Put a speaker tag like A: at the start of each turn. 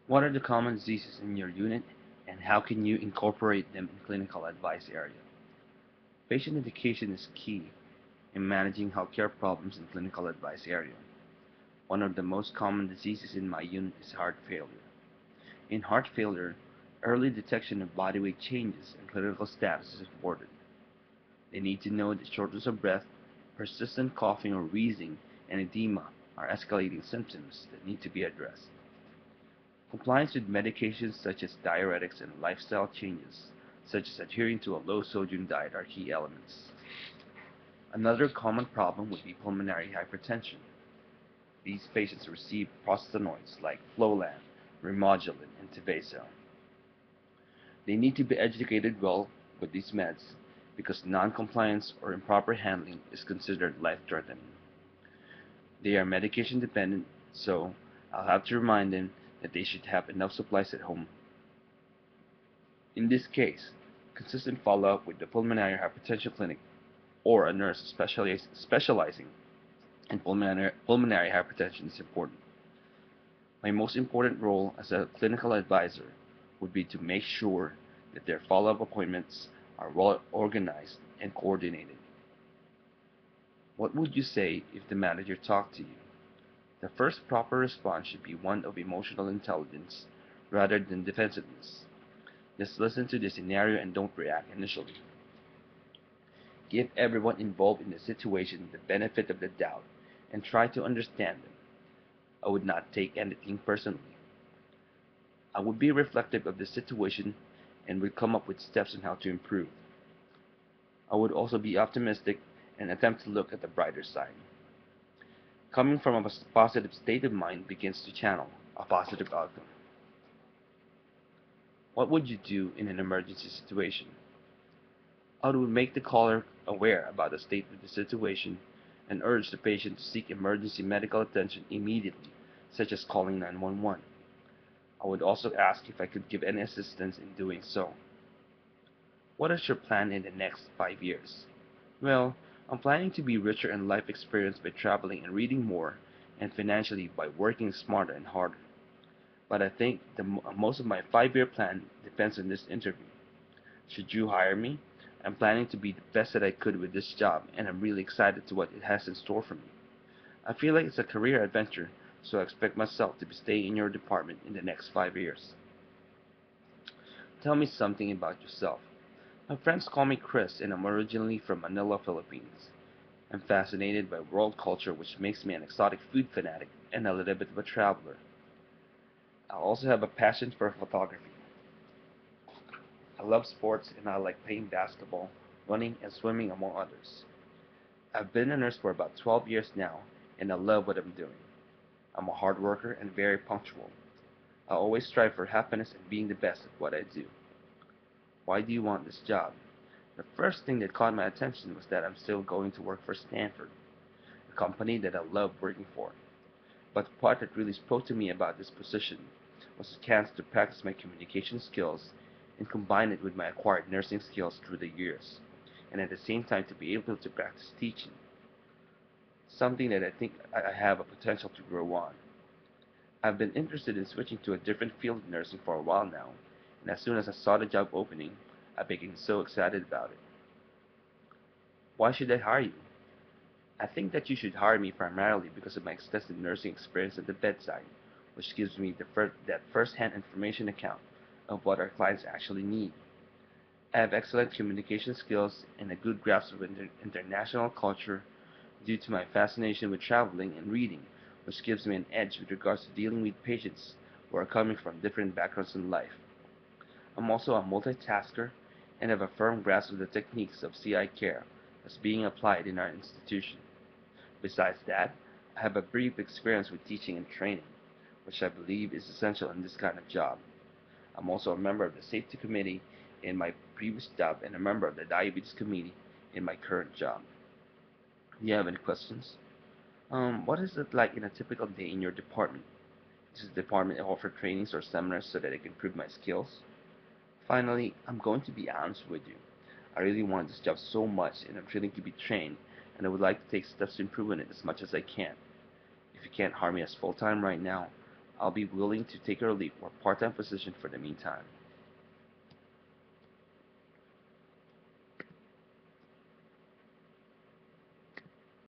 A: What are the common diseases in your unit, and how can you incorporate them in clinical advice area? Patient education is key in managing healthcare problems in clinical advice area. One of the most common diseases in my unit is heart failure. In heart failure, early detection of body weight changes and clinical status is important. They need to know that shortness of breath, persistent coughing or wheezing, and edema are escalating symptoms that need to be addressed. Compliance with medications such as diuretics and lifestyle changes, such as adhering to a low-sodium diet, are key elements. Another common problem would be pulmonary hypertension. These patients receive prostanoids like Flolan, Remodulin, and Tyvaso. They need to be educated well with these meds because non-compliance or improper handling is considered life-threatening. They are medication dependent, so I'll have to remind them that they should have enough supplies at home. In this case, consistent follow-up with the pulmonary hypertension clinic or a nurse specializing in pulmonary hypertension is important. My most important role as a clinical advisor would be to make sure that their follow-up appointments are well organized and coordinated. What would you say if the manager talked to you? The first proper response should be one of emotional intelligence rather than defensiveness. Just listen to the scenario and don't react initially. Give everyone involved in the situation the benefit of the doubt and try to understand them. I would not take anything personally. I would be reflective of the situation and would come up with steps on how to improve. I would also be optimistic and attempt to look at the brighter side. Coming from a positive state of mind begins to channel a positive outcome. What would you do in an emergency situation? I would make the caller aware about the state of the situation and urge the patient to seek emergency medical attention immediately, such as calling 911. I would also ask if I could give any assistance in doing so. What is your plan in the next 5 years? Well, I'm planning to be richer in life experience by traveling and reading more, and financially by working smarter and harder. But I think most of my 5 year plan depends on this interview. Should you hire me? I'm planning to be the best that I could with this job, and I'm really excited to what it has in store for me. I feel like it's a career adventure, so I expect myself to be staying in your department in the next 5 years. Tell me something about yourself. My friends call me Chris, and I'm originally from Manila, Philippines. I'm fascinated by world culture, which makes me an exotic food fanatic and a little bit of a traveler. I also have a passion for photography. I love sports and I like playing basketball, running, and swimming, among others. I've been a nurse for about 12 years now, and I love what I'm doing. I'm a hard worker and very punctual. I always strive for happiness and being the best at what I do. Why do you want this job? The first thing that caught my attention was that I'm still going to work for Stanford, a company that I love working for. But the part that really spoke to me about this position was the chance to practice my communication skills and combine it with my acquired nursing skills through the years, and at the same time to be able to practice teaching, something that I think I have a potential to grow on. I've been interested in switching to a different field of nursing for a while now, and as soon as I saw the job opening, I became so excited about it. Why should I hire you? I think that you should hire me primarily because of my extensive nursing experience at the bedside, which gives me that first-hand information account of what our clients actually need. I have excellent communication skills and a good grasp of international culture due to my fascination with traveling and reading, which gives me an edge with regards to dealing with patients who are coming from different backgrounds in life. I'm also a multitasker and have a firm grasp of the techniques of CI care as being applied in our institution. Besides that, I have a brief experience with teaching and training, which I believe is essential in this kind of job. I'm also a member of the safety committee in my previous job and a member of the diabetes committee in my current job. Do you have any questions? What is it like in a typical day in your department? Does the department offer trainings or seminars so that I can improve my skills? Finally, I'm going to be honest with you. I really want this job so much and I'm willing to be trained, and I would like to take steps to improve on it as much as I can. If you can't hire me as full time right now, I'll be willing to take early or part-time position for the meantime.